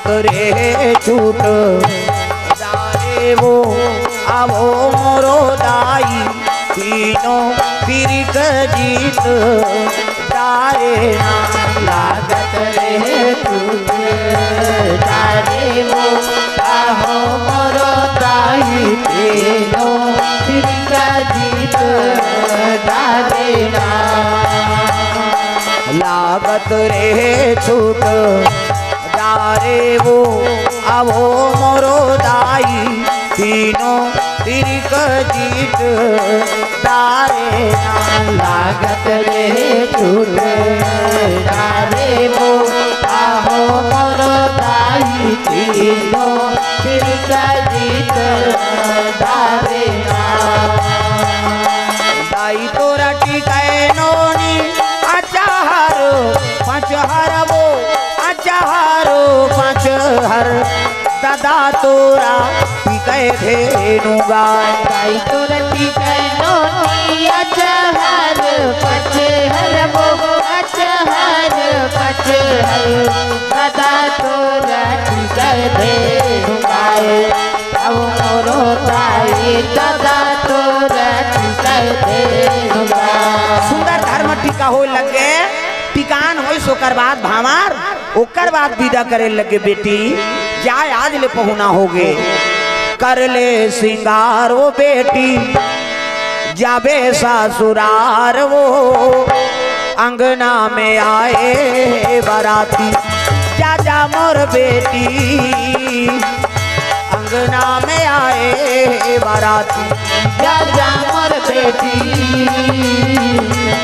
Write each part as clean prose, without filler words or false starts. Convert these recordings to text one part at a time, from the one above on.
लागत रे छूट जारे वो आवो मोरो दाई तीनों तिरिक जीत जारे ना लागत रे छूट जारे वो आवो मोरो दाई तीनों तिरिक जीत जारे ना लागत रे छूट जारे वो आवो मोरो दाई तीनों तिरिक जीत तारे लागत रे छूट जारे वो आवो मोरो दाई तीनों तिरिक जीत तारे दाई तोरा टिकाए नोनी अचाहारो पाँच हर वो अचाहारो पाँच हर दादा तोरा टिकाए धेनु गाय दाई तोरा टिकाए नोनी अचाहार पाँच हर वो अचाहार पाँच हर दादा तोरा टिकाए धेनु गाय अब मोरो दाई दादा तोरा टिकाए धेनु गाय। सुंदर धर्म टीका हो लगे टिकान हो सोकर बाद भामार ओकर बाद विदा करे लगे बेटी जाय आज ले पहुना होगे कर ले सिंगार वो बेटी जाबे ससुरार वो अंगना में आए बाराती जा जा मोर बेटी अंगना में आए बाराती जा जा मोर बेटी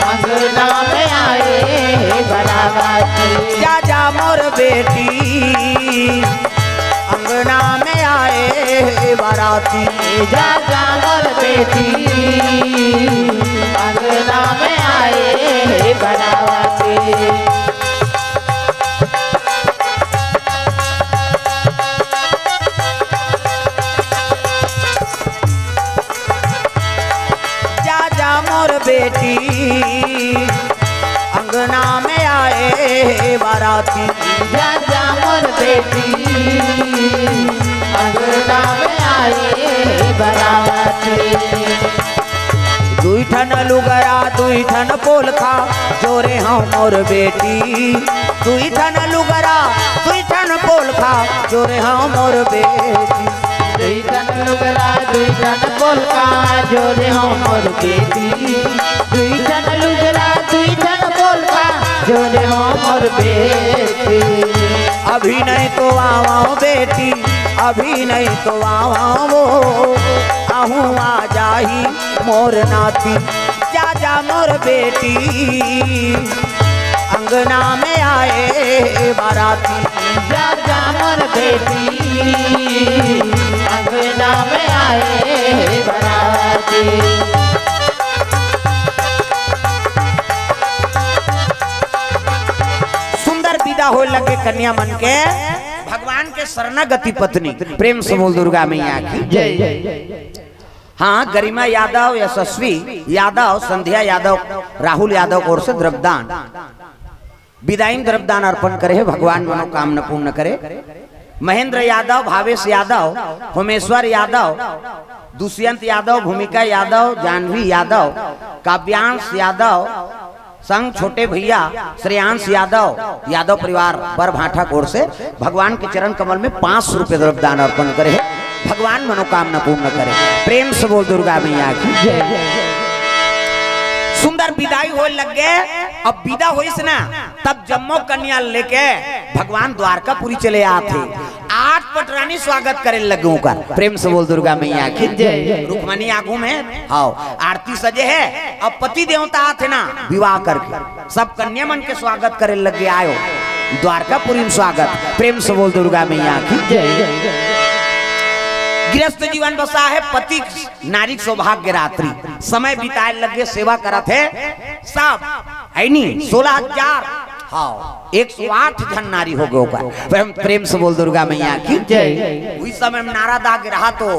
अंगना में आए बाराती जा जा मोर बेटी अंगना में आए बाराती जा जा मोर बेटी अंगना में आए बाराती। मोर बेटी अंगना में आए बाराती जा जा मोर बेटी अंगना में आए बाराती। दुई ठन लुगरा दुई ठन पोलखा जोरे हाँ मोर बेटी दुई ठन लुगरा दुई ठन पोलखा जोरे हाँ मोर बेटी दुई ठन लुगरा दुई ठन पोलखा जोरे हाँ मोर बेटी दुई ठन लुगरा दुई ठन पोलखा जोरे हाँ मोर बेटी। अभी नहीं तो आवाओ बेटी अभी नहीं तो आवाओ आहू आ जाही मोर नाती जा जा मोर बेटी अंगना में आए बाराती जा जा मोर बेटी अंगना में आए बाराती। सुंदर विदा हो लगे कन्या मन के भगवान के शरणागति पत्नी प्रेम से बोल दुर्गा मैया की जय। हाँ गरिमा यादव यशस्वी यादव संध्या यादव राहुल यादव और से द्रव्यदान विदाई द्रव्यदान अर्पण करे भगवान मनोकामना पूर्ण करे। महेंद्र यादव भावेश यादव होमेश्वर यादव दुष्यंत यादव भूमिका यादव जानवी यादव काव्यांश यादव संग छोटे भैया श्रेयांश यादव यादव परिवार पर भाटा कोर से भगवान के चरण कमल में 500 रुपये द्रव्यदान अर्पण करे भगवान मनोकामना पूर्ण करे। प्रेम से बोल दुर्गा मैया की जय। सुंदर विदाई हो लग गए अब विदा हो ना तब जम्मो कन्या लेके भगवान द्वारकापुरी चले आते 8 पटरानी स्वागत करे लगे का। प्रेम से बोल दुर्गा मैया की जय। रुक्मणी आगू में हाउ आरती सजे है अब पति देवता आते ना विवाह करके सब कन्या मन के स्वागत करे लगे आयो द्वारकापुरी में स्वागत। प्रेम से बोल दुर्गा मैया की जय। गृहस्थ जीवन बसा है पति नारी सौभाग्य रात्रि समय बिताए लगे सेवा करत है सब है नी 16,000 हाँ 108 जन नारी हो गए होगा। प्रेम से बोल दुर्गा मैया की जय। उस समय में नारा दाग रहा तो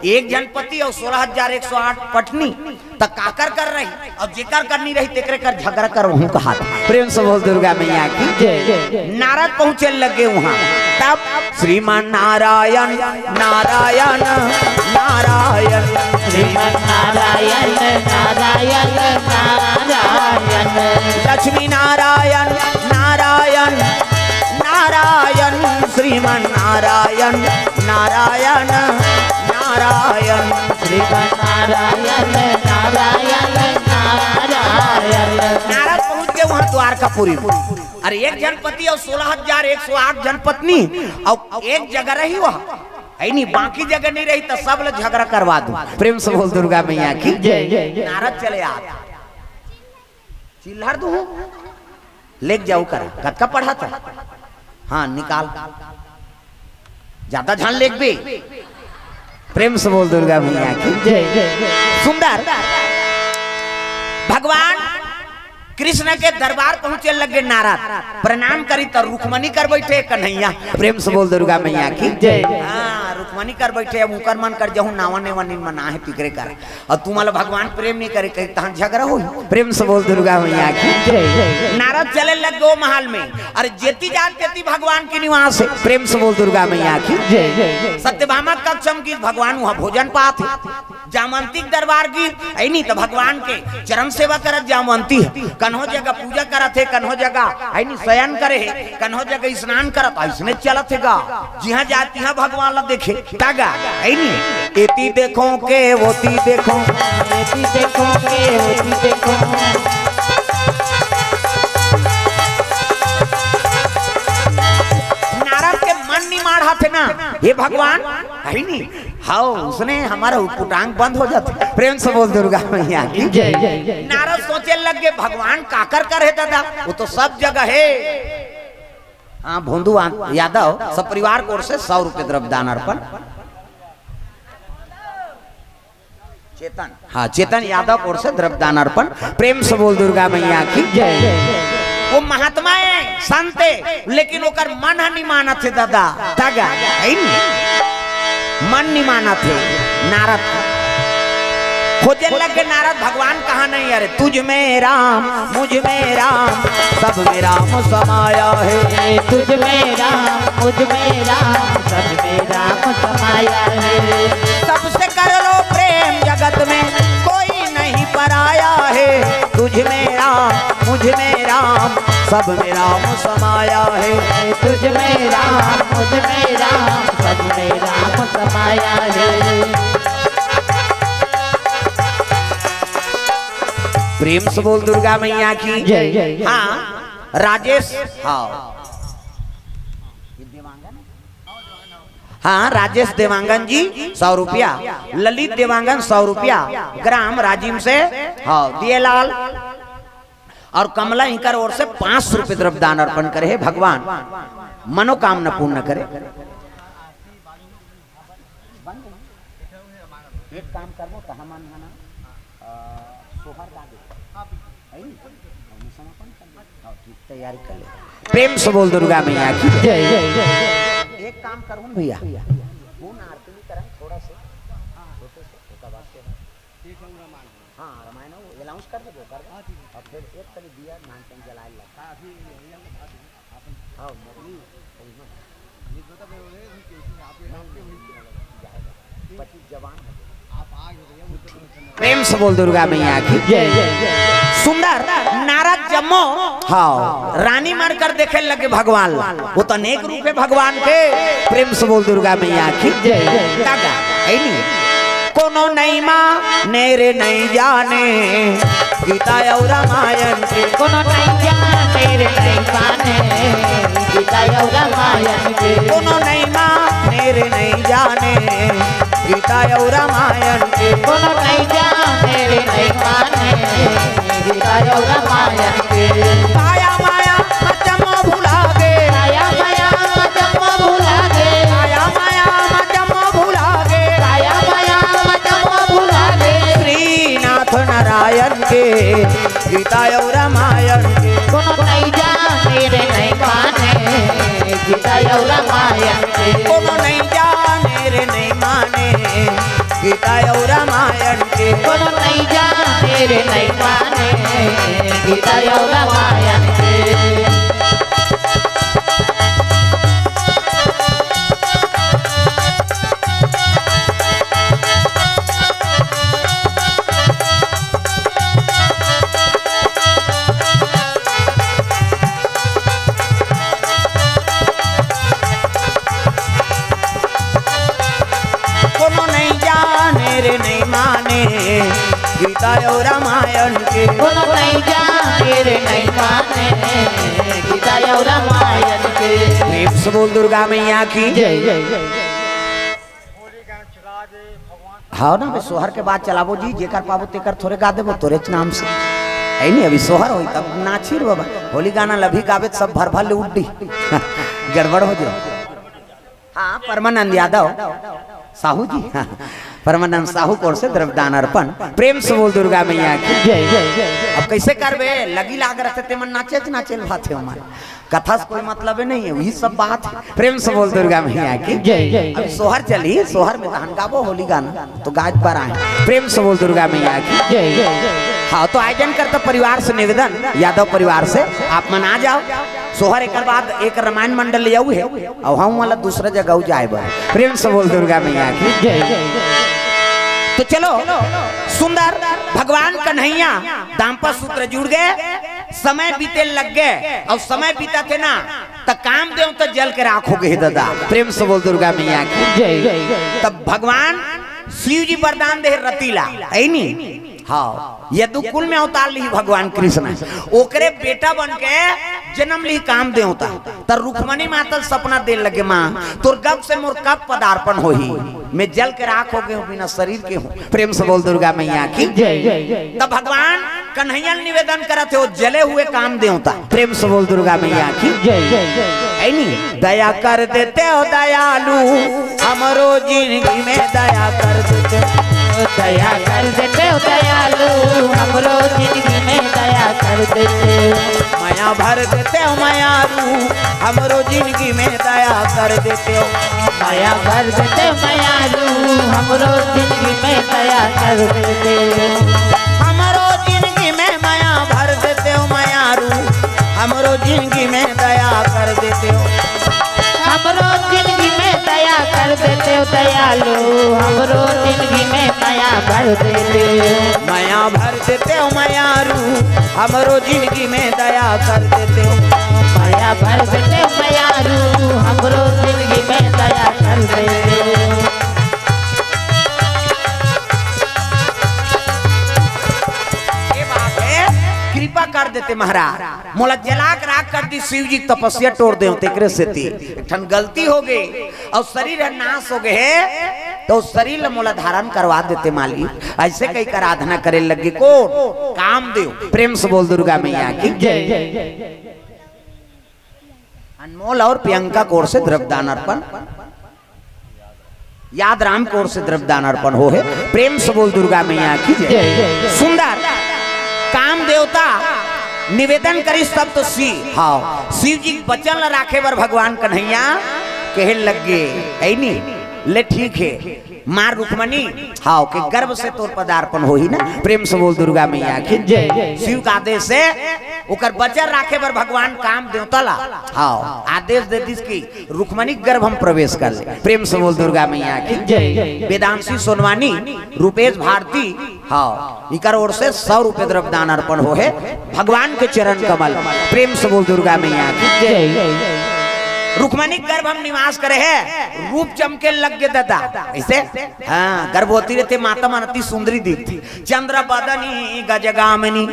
एक जनपति और 16,108 पत्नी तक काकर कर रही और जेकर करनी रही तेकरे कर झगड़ा कर वहू कहा। प्रेम से बोल दुर्गा मैया की जय। नारद पहुंचे लगे वहां तब श्रीमान नारायण नारायण नारायण श्रीमन नारायण नारायण नारायण लक्ष्मी नारायण नारायण नारायण श्रीमान नारायण नारायण नारायण श्रीमन नारायण नारायण नारायण। नारद पहुंच गए वहां द्वारकापुरी। अरे एक जनपति और 16,108 जनपत्नी और एक जगह रही वह नहीं, बाकी जगह नहीं रही तो सब लोग झगड़ा करवा दो। प्रेम से बोल दुर्गा मैया की जय। नारद चले आ चिल्लार दो लेक जाऊ कर कत्का पढ़ा था। हाँ निकाल ज्यादा ध्यान लेक भी। प्रेम से बोल दुर्गा मैया की जय। सुंदर भगवान कृष्ण के दरबार पहुंचे लगे नारद प्रणाम करी तो रुक्मणी कर बैठे कन्हैया। प्रेम से बोल दुर्गा मैया की जय। हाँ रुक्मणी कर बैठे अब उकर मन कर जहू नावन वनिन मना है पिकरे कर और तुम्हारा भगवान प्रेम नहीं करे कहीं तहां झगड़ा हो। प्रेम से बोल दुर्गा मैया की जय। नारद चले लग गो महल में। अरे जेती जात तेती भगवान के निवास है। प्रेम से बोल दुर्गा मैया की जय। सत्यभामा कक्षम की भगवान वहां भोजन पात है। जामंती दरबार की नहीं तो भगवान के चरण सेवा करत जामंती है। कन्हो जगह पूजा करत है, कन्हो जगह नहीं शयन करे है, कन्हो जगह स्नान करत ऐसने चलत है गा। जिहाँ जाती है भगवान ला देखे तागा नहीं एती देखो के वोती देखो एती देखो के वोती देखो। नारद के मन नहीं माढ़ा थे ना ये भगवान है नहीं। हाँ उसने हमारा कुटांग बंद हो जाता। प्रेम से बोल दुर्गा मैया की जय। नारद सोचे लगे भगवान काकर कर है दादा वो तो सब जगह है। हाँ भोंदू यादव सब परिवार को ओर से 100 रुपए द्रव्य दान अर्पण। चेतन हाँ चेतन यादव को ओर से द्रव्य दान अर्पण। प्रेम से बोल दुर्गा मैया की जय। वो महात्मा है संत है लेकिन ओकर मन नहीं माना थे दादा तागा मन नहीं माना थे। नारद खोजे लगे नारद भगवान कहा नहीं। अरे तुझ में राम मुझ में राम सब में राम समाया है। तुझ में राम मुझ में राम सब में राम समाया है। सबसे कर लो प्रेम जगत में कोई नहीं पराया है। तुझ में राम मुझ में राम सब में राम समाया है। तुझ में राम मुझ में राम सब में राम समाया है। प्रेम से बोल दुर्गा मैया की जय। हाँ राजेश हाँ राजेश देवांगन जी 100 रुपया। ललित देवांगन 100 रुपया। ग्राम राजीव से हाँ दिएलाल और कमला इंकर ओर से 500 रुपये द्रव्य दान अर्पण करे है। भगवान मनोकामना पूर्ण करे। एक काम करबो त हम सोहर दा दे समापन कर ठीक तैयारी कर ले। प्रेम से बोल दुर्गा मैया की जय। एक काम करूं भैया पूर्ण आरती करन थोड़ा से छोटे से छोटा वाक्य ठीक है रामायण। हां रामायण अनाउंस कर दो कर और फिर एक तरी दिया नानचन जलाए लगा अभी अपन हां मम्मी ये बता दे कि आप ये पति जवान आप आ गए। प्रेम से बोल दुर्गा मैया की जय। सुंदर नारद जम्मो हाँ रानी मार कर देखे लगे भगवान वो तो अनेक रूप है भगवान के। प्रेम से बोल दुर्गा मैया की जय। नहीं कोनो नहीं माँ नेरे नहीं जाने गीता और रामायण के। कोनो नहीं जाने रे नहीं जाने गीता और रामायण के। कोनो नहीं माँ नेरे नहीं जाने गीता और रामायण के। कोनो नहीं जाने रे नहीं जाने गीता और रामायण के। माया माया जम्मो भुला गे। माया माया जम्मो भुला गे। माया माया जम्मो भुला गे। माया माया जम्मो भुला गे। श्रीनाथ नारायण के गीता और रामायण के। कोनो नहीं जाने और रामायण के कोनो नहीं जाने रे नहीं माने गीता और रामायण के कोनो नहीं जाने रे नहीं माने गीता और रामायण के नहीं माने गीता और रामायण के कोनो नहीं जाने रे नहीं माने गीता और रामायण के प्रेम से बोल दुर्गा मैया की जय जय जय हाँ ना सोहर के बाद चलाबो जी जेकर पाबो तेकर थोड़े गा देबो तोरे नाम से है नहीं अभी सोहर होई तब नाची रे बाबा होली गाना लभी गावे सब भर भर ले उड्डी गड़बड़ हो जाओ। हाँ परमानंद यादव साहू जी परमानंद साहू कोर से द्रव्यदान अर्पण प्रेम से बोल दुर्गा मैया की जय जय जय। अब कैसे करबे लगी लाग रहते ते मन नाचे नाचे बात है हमारे कथा से कोई मतलब नहीं है वही सब बात है। प्रेम से बोल दुर्गा मैया की जय जय। अब सोहर चली सोहर में धान गावो होली गाना तो गाज पर आए प्रेम से बोल दुर्गा मैया की जय जय। हाँ तो आयोजन करता परिवार से निवेदन यादव परिवार से आप मना जाओ सोहर एक बाद एक रामायण मंडल ले जाऊ है और हम वाला दूसरा जगह जाए प्रेम से बोल दुर्गा मैया की जय जय। तो चलो सुंदर भगवान कन्हैया दाम्पत्य सूत्र जुड़ गए समय बीते लग गए और समय बीता थे ना तो काम दे तो जल के राखोगे दादा प्रेम से बोल दुर्गा मैया की जय जय। तब भगवान शिव जी वरदान दे रतीला है नी हाँ यदुकुल में अवतार ली भगवान कृष्ण ओकरे बेटा बन के जन्म ली काम दे होता तर रुक्मणी मातल सपना दे लगे माँ तोर गप से मोर कब पदार्पण हो ही मैं जल के राख हो गए बिना शरीर के हूँ प्रेम से बोल दुर्गा मैया की जय जय। तब भगवान कन्हैया निवेदन करते हो जले हुए काम दे होता प्रेम से बोल दुर्गा मैया की जय जय। है नी दया कर देते हो दयालु हमरो जिंदगी में दया कर देते दया कर देते हो दयालु हमरो जिंदगी में दया कर देते माया भर देते हो मायारू हमरो जिंदगी में दया कर देते हो माया भर देते मायालू हमरो जिंदगी में दया कर देते हमरो जिंदगी में माया भर देते हो मायारू हमरो जिंदगी में दया कर देते हो हमरो जिंदगी में दया कर देते हो दयालु हमरो जिंदगी में माया भर देते माया भर देते हो मायारू हमरो जिंदगी में दया कर देते हो माया भर देते हो मायालू हमरो जिंदगी में दया कर देते कृपा कर देते महाराज मोला जलाक राख कर दी शिव जी तपस्या तोड़ दे तेकरे से थी ठन गलती हो गई और शरीर नाश हो गए तो शरीर मोला धारण करवा देते मालिक ऐसे कई कर आराधना करे लगे कौन काम दे प्रेम से बोल दुर्गा मैया की जय जय। अनमोल और प्रियंका कोर से द्रव्यदान अर्पण याद राम कोर से द्रव्यदान अर्पण हो है प्रेम से बोल दुर्गा मैया की जय। सुंदर काम देवता निवेदन करी सब तो हाँ शिव जी बचन राखे बर भगवान कन्हैया कहे लग गए है नी ले ठीक है मार रुक्मणी हाँ के गर्भ से तोर पदार्पण हो ही ना प्रेम से बोल दुर्गा मैया की जय। शिव का आदेश से ओकर बचन राखे बर भगवान काम देवता ला हाँ आदेश दे दिस की रुक्मणी गर्भ हम प्रवेश कर ले प्रेम से बोल दुर्गा मैया की जय। वेदांशी सोनवानी रूपेश भारती हाँ इकर ओर से 100 रुपए द्रव्यदान अर्पण हो है भगवान के चरण कमल प्रेम से बोल दुर्गा मैया की जय। रुक्मणी गर्भ हम निवास करे है रूप चमके लग गए दादा ऐसे हाँ गर्भवती रहते माता मनती सुंदरी दिखती चंद्र बदनी गजगामिनी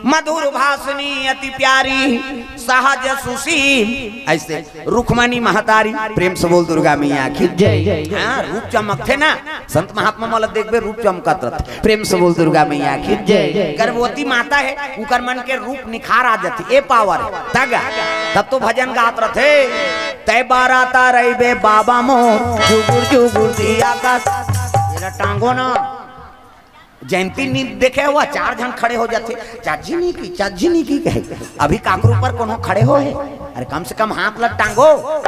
मधुर भाषणी अति प्यारी सहज सुशील ऐसे रुक्मणी महतारी प्रेम से बोल दुर्गा मैया की जय। हाँ रूप चमकते ना संत महात्मा वाला देखबे रूप चमकत रहते प्रेम से बोल दुर्गा मैया की जय। गर्भवती माता है उनकर मन के रूप निखार आ जाती ए पावर तब तो भजन गात रहते तय बाराता रही बे बाबा मोर जुगुर जुगुर दिया का टांगो ना जयंती नी देखे हुआ 4 जन खड़े हो जाते चाची नहीं की कहे अभी काकरू पर कोनो खड़े हो है अरे कम से कम हाथ लग टांगो,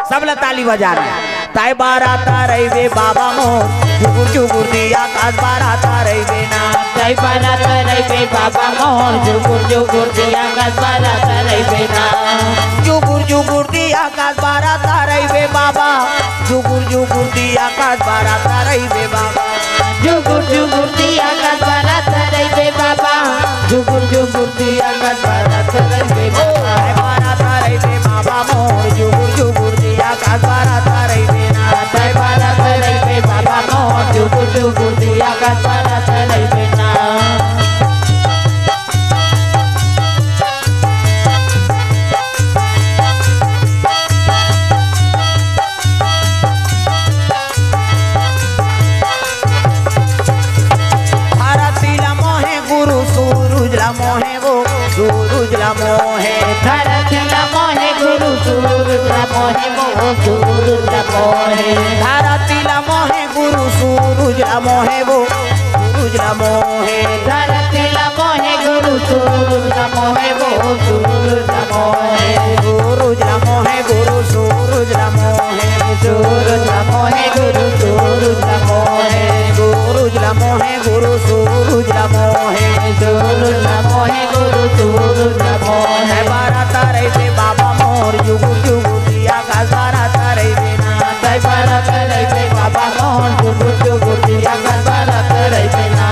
सब ल ताली बजा रहे। ताई बाराता रही बाबा मोर जुगुर जुगुर दिया आकाश बाराता रही ना, ताई बाराता रही बाबा मोर जुगुर जुगुर दिया आकाश बाराता रही ना, जुगुर जुगुर दिया आकाश बाराता रही बाबा, जुगुर जुगुर दिया आकाश बाराता रही बाबा, जुगुर जुगुर दिया आकाश बाराता रही बाबा, जुगुर जुगुर दिया आकाश बाराता रही बाबा, बाराता रही बाबा मोर जुगुर जुगुर दिया आकाश बाराता रही ना, ताई बाराता रही बाबा मोर जुगुर जुगुर दिया आकाश बाराता रही ना। मोहे वो सूरज ला मोहे, धरती ला मोहे गुरु सूरज ला मोहे वो सूरज ला मोहे, धरती ला मोहे गुरु सूरज ला मोहे वो सूरज ला मोहे, धरती ला मोहे गुरु सूरज ला मोहे वो सूरज ला मोहे, सूरज ला मोहे गुरु सूरज ला मोहे, सूरज ला मोहे गुरु सूरज ला मोहे, सूरज ला मोहे गुरु सूरज ला मोहे, सूरज ला मोहे गुरु सूरज ला मोहे, बाराता रही बाबा मोर जुगुर जुगुर दिया आकाश बाराता रही ना, ताई बाराता रही बाबा मोर जुगुर जुगुर दिया आकाश बाराता रही ना,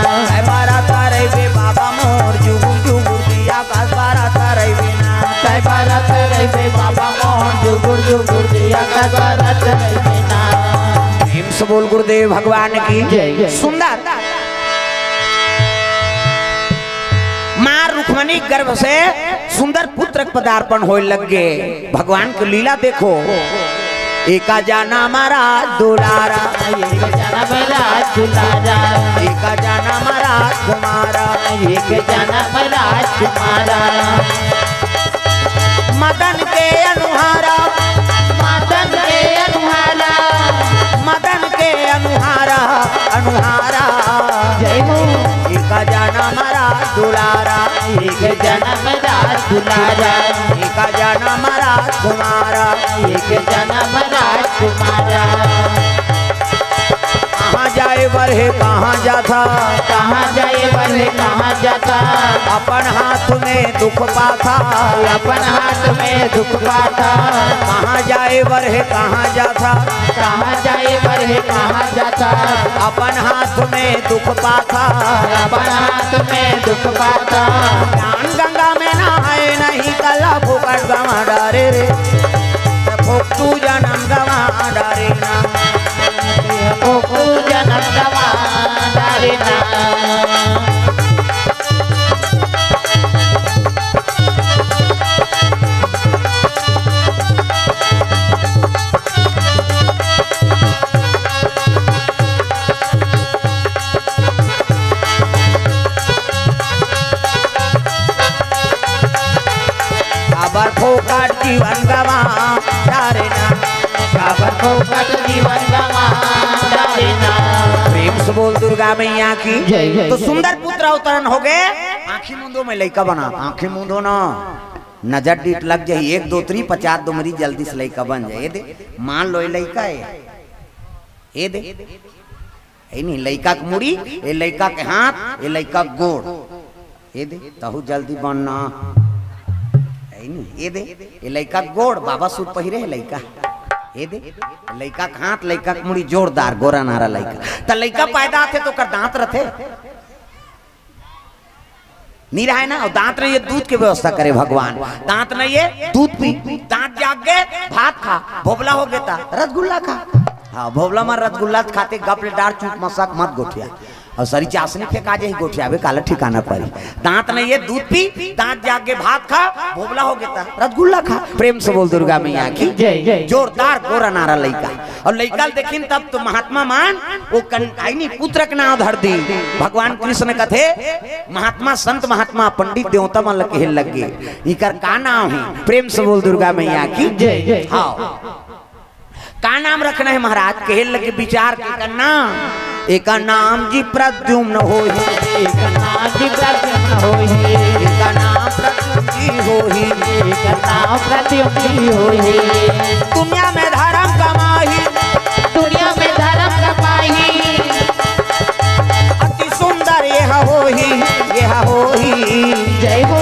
बाराता रही बाबा मोर जुगुर जुगुर दिया आकाश बाराता रही ना, ताई बाराता रही बाबा मोर जुगुर जुगुर दिया आकाश बाराता रही ना। प्रेम से बोल गुरुदेव भगवान की जय। सुंदर मां रुक्मणी गर्भ से सुंदर पुत्र पदार्पण होने लग गए। भगवान की लीला देखो, एका जाना महाराज दुलारा, एक जाना महाराज दुलारा, एक जाना महाराज कुमारा, एक जाना महाराज कुमारा, मदन के अनुहारा, मदन के अनुहारा, मदन के अनुहारा अनुहारा, जय हो। एक जाना महाराज दुलारा, एक जाना महाराज दुलारा, एक जाना महाराज कुमारा, एक जाना महाराज कुमारा, कहाँ जाए बरहे कहाँ जाता, कहाँ जाए बल्ले कहाँ जाता, अपन हाथ में दुख पाता, अपन हाथ में दुख पाता, कहाँ जाए बरहे कहाँ जाता, कहाँ जाए बल्ले कहाँ जाता, अपन हाथ में दुख पाता, अपन हाथ में दुख पाता, ज्ञान गंगा में नहाए नहीं कला फुकट गवा डारे रे, तू जन्म गवा डारे ना, को जनम गवा डारे ना। काबर फोकट जीवन गवा डारे ना, काबर फोकट जीवन गवा डारे ना। प्रेम से बोल दुर्गा मैया की जय जय। तो सुंदर पुत्र अवतरण हो गए। आँखी मुंदो में लइका बना, आँखी मुंदो ना नजर डीट लग जाए, 1 2 3 50 दो मरी जल्दी से लइका बन जाए। दे मान लो ये लइका है, ये दे ये नहीं लइका के मुड़ी, ये लइका के हाथ, ये लइका गोड़, ये दे तहु जल्दी बनना, ये दे ये लइका गोड़ बाबा सूट पहिरे है लइका, ये दे लइका के हाथ, लइका के मुड़ी जोरदार गोरा नारा लइका। त लइका पैदा थे तो कर दांत रथे नहीं रहा है ना, और दांत नहीं, ये दूध की व्यवस्था करे भगवान, दांत नहीं है दूध पी, दांत जाग गए भात खा, भोबला हो गया रसगुल्ला खा, हाँ भोबला में रसगुल्ला खाते गप डार चूक मसाक मत गोठिया, और सरी चाशनी फेंका जाए गोठिया बे काला ठिकाना पड़ी। दांत नहीं है दूध पी, दांत जाग के भात खा, भोबला हो गया रसगुल्ला खा। प्रेम से बोल दुर्गा मैया की जय जय। जोरदार गोरा नारा लइका, और लइका देखिन तब तो महात्मा मान वो कन्हैनी पुत्र के नाम धर दी। भगवान कृष्ण कथे महात्मा संत महात्मा पंडित देवता मन लगे लगे, इकर का नाम है? प्रेम से बोल दुर्गा मैया की जय जय। हाँ का नाम रखना है महाराज? कहे लगे विचार के नाम, एक नाम जी प्रद्युम्न होई, एक नाम जी प्रद्युम्न होई, एक नाम प्रद्युम्न जी होई, एक नाम प्रद्युम्न होई। दुनिया में धर्म कमाही, दुनिया में धर्म कमाही, अति सुंदर यह होही, यह होही। जय हो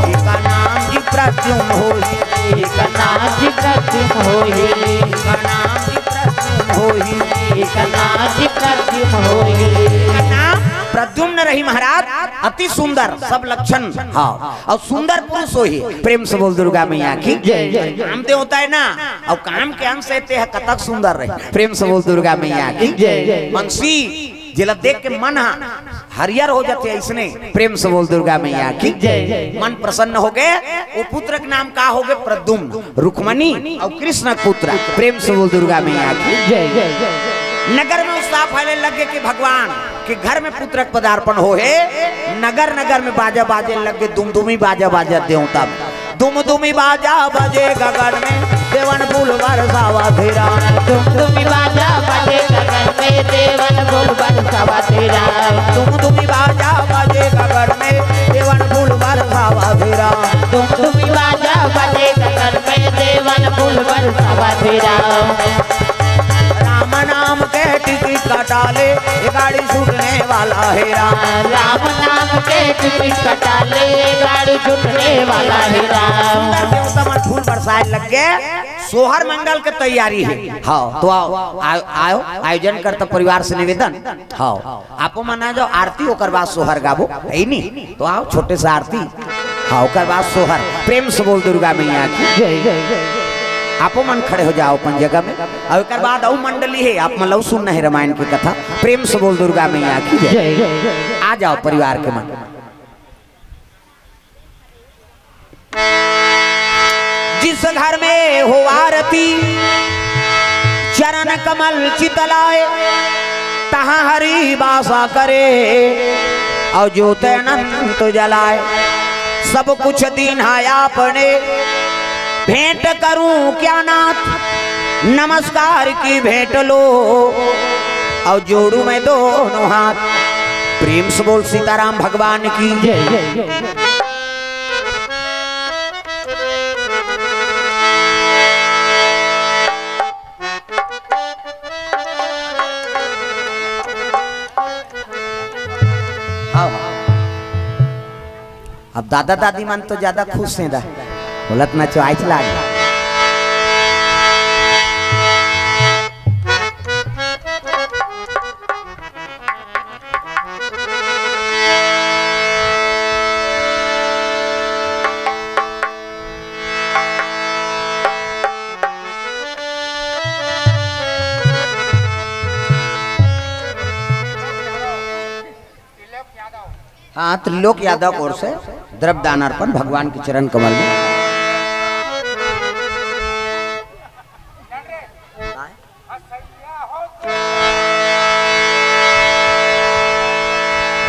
इसका नाम जी प्रद्युम्न होही, इसका नाम जी प्रद्युम्न होई। इसका नाम जी प्रद्युम्न होही, इसका नाम जी प्रद्युम्न होई। इसका नाम प्रद्युम्न रही महाराज। अति सुंदर सब लक्षण, हाँ, और सुंदर पुरुष होही। प्रेम से बोल दुर्गा मैया की जय जय जय। काम दे होता है ना, और काम के अंश से है कतक सुंदर रहे। प्रेम से बोल दुर्गा मैया की जय जय। मनसी जिला देख के मन हरियर हो जाते हैं इसने। प्रेम से बोल दुर्गा मैया की जय जय। मन प्रसन्न हो गए। वो पुत्र के नाम का हो गए प्रद्युम्न, रुक्मणी और कृष्ण पुत्र। प्रेम से बोल दुर्गा मैया की जय जय जय। नगर में उत्साह फैले लगे कि भगवान के घर में पुत्रक पदार्पण हो है। नगर नगर में बाजा बाजे लगे, दुमदुमी बाजा बाजा देव तब दुमदुमी बाजा बजे गगन में, देवन फूल बरसावा तेरा। दुमदुमी बाजा बजे गगन में, देवन फूल बरसावा तेरा। दुमदुमी बाजा बजे गगन में, देवन फूल बरसावा तेरा। दुमदुमी बाजा बजे गगन में, देवन फूल बरसावा तेरा। राम नाम के टिकट कटाले, ये गाड़ी छूटने वाला है राम। राम नाम के टिकट कटाले, गाड़ी छूटने वाला है राम। देवता मन फूल बरसाए लग गए। सोहर मंगल के तैयारी है। हाँ तो आओ आओ आयोजन करता परिवार से निवेदन। हाँ आपो मना जाओ आरती, ओकर बाद सोहर गाबो है नहीं तो आओ छोटे से आरती। हाँ ओकर बाद सोहर। प्रेम से बोल दुर्गा मैया की जय जय जय। आपो मन खड़े हो जाओ अपन जगह में। और एक बाद और मंडली है, आप मतलब सुनना है रामायण की कथा। प्रेम से बोल दुर्गा मैया की जय। जय जय जय। आ जाओ परिवार के मन। जिस घर में हो आरती, चरण कमल चितलाए, तहाँ हरि वासा करे, और ज्योत अनंत जलाए। सब कुछ दीन है आपने, भेंट करूं क्या नाथ, नमस्कार की भेंट लो, और जोड़ू मैं दोनों हाथ। प्रेम से बोल सीताराम भगवान की जय जय जय। अब दादा दादी मन तो ज्यादा खुश हैं, बोलत ना चॉइस लाग। हाँ त्रिलोक यादव ओर से द्रव्य दान अर्पण भगवान के चरण कमल में।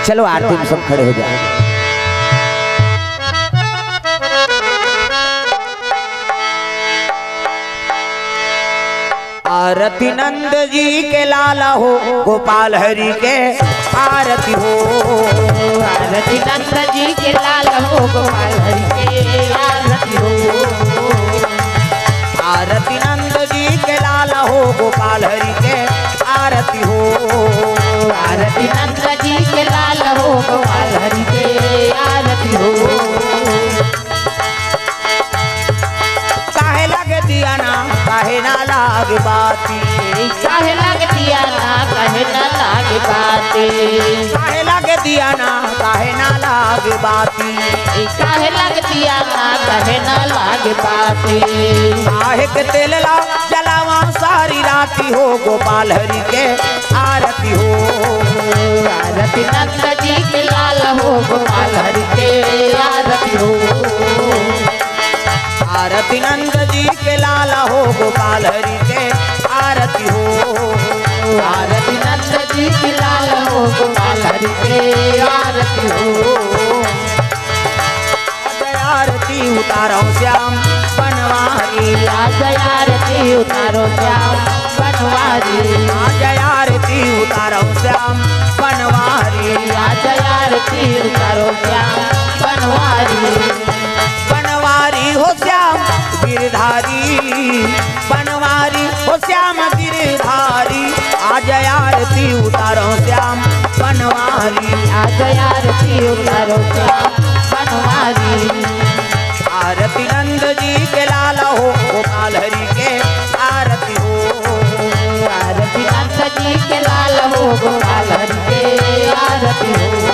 चलो आरती में सब खड़े हो जाए। आरती नंद जी के लाला हो, गोपाल हरि के आरती हो। आरती नंद जी के लाल हो, गोपाल हरि के आरती हो। आरती नंद जी के लाला हो, गोपाल हरि के आरती हो। आरती नंद जी के लाल हो, गोपाल हरि के आरती हो। काहे लगे दिया ना, काहे ना लागे बाती, काहे लगे दिया ना, काहे ना लागे बाती, काहे लगे दिया ना, काहे ना लागे बाती, काहे लगे दिया ना, काहे ना लागे बाती। काहे के तेल ला जलावा सारी राती हो, गोपाल हरि के आरती हो। आरती नंद जी के लाल हो, गोपाल हरि के आरती हो। आरती नंद जी के लाला हो, गोपाल हरि के आरती हो। आरती नंद जी के लाल हो, गोपाल हरि के आरती हो। जय आरती उतारो श्याम बनवारी, जय आरती उतारो श्याम बनवारी, जय आरती उतारो श्याम बनवारी, जय आरती उतारो श्याम बनवारी। बनवारी हो श्याम गिरधारी बनवारी हो श्याम गिरधारी आज आरती उतारो श्याम बनवारी आज आरती उतारो श्याम बनवारी आरती नंद जी के लाल हो गोपाल हरि के आरती हो आरती नंद जी के लाल हो गोपाल हरि के आरती हो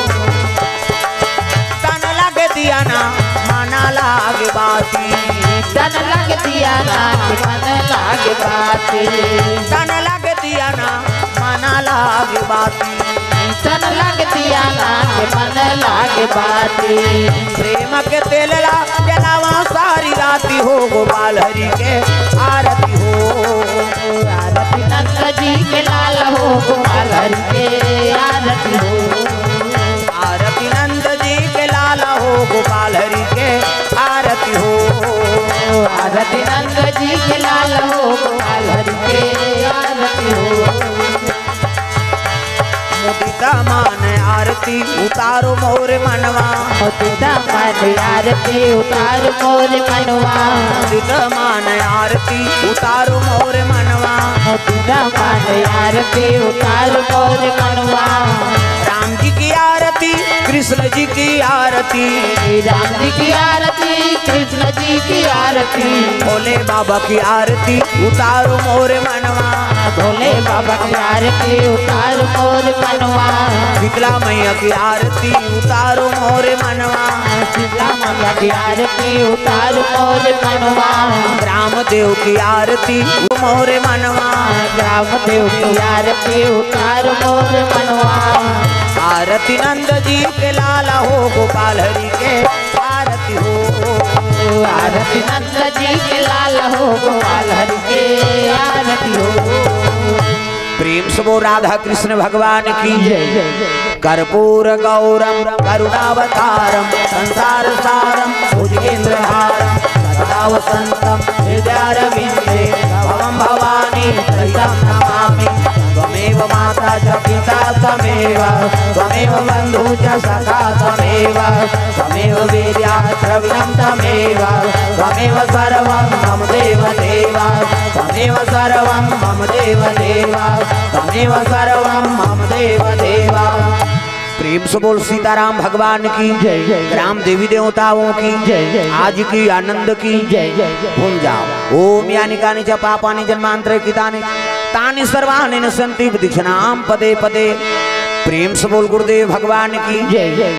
तन लग दिया ना माना लागे बाती तन लग दिया ना मन लागे बाती तन लग दिया ना माना लागे बाती तन लग दिया ना मन लागे बाती प्रेम के तेल ला जलावा सारी राती हो गोपाल हरि के आरती हो आरती नंद जी के लाल हो गोपाल हरि के आरती हो आरती नंद जी के लाल हो गोपाल हरि के आरती हो आरती नंद जी के लाल हो गोपाल हरि के आरती हो मुदिता मान आरती उतारो मोर मनवा मुदिता मान आरती उतारो मोर मनवा मुदिता मान आरती उतारो मोर मनवा मुदिता मान आरती उतारो मोर मनवा राम जी की आरती कृष्ण जी की आरती राम जी की आरती कृष्ण जी की आरती भोले बाबा की आरती उतारो मोर मनवा भोले बाबा की आरती उतारो मोर मनवा शीतला मैया की आरती उतारो मोर मनवा शीतला मैया की आरती उतारो मोर मनवा रामदेव की आरती मोर मनवा रामदेव की आरती उतारो मोर मनवा आरती नंद जी के लाला हो गोपाल हरि के आरती हो आरती नंद जी के लाल हो गोपाल हरि के आरती हो प्रेम से वो राधा कृष्ण भगवान की कर्पूर गौरम करुणावतारम संसार सारम भुजगेंद्रहारम सदा वसंतम हृदयारविंदे भवम भवानी सहितं नमामि त्वमेव माता च पिता त्वमेव त्वमेव बन्धु च सखा त्वमेव त्वमेव वीर्या द्रविणं त्वमेव त्वमेव सर्वं मम देव देव त्वमेव सर्वं मम देव देव त्वमेव सर्वं मम देव देव प्रेम से बोल सीताराम भगवान की जय ग्राम देवी देवताओं की जय आज की आनंद की जय भूल जाओ ओम यानि कानि च पापानि जन्मांतरे कृतानि तानि सर्वाणि न सन्ति विदीक्षणाम पदे पदे प्रेम से बोल गुरुदेव भगवान की जय।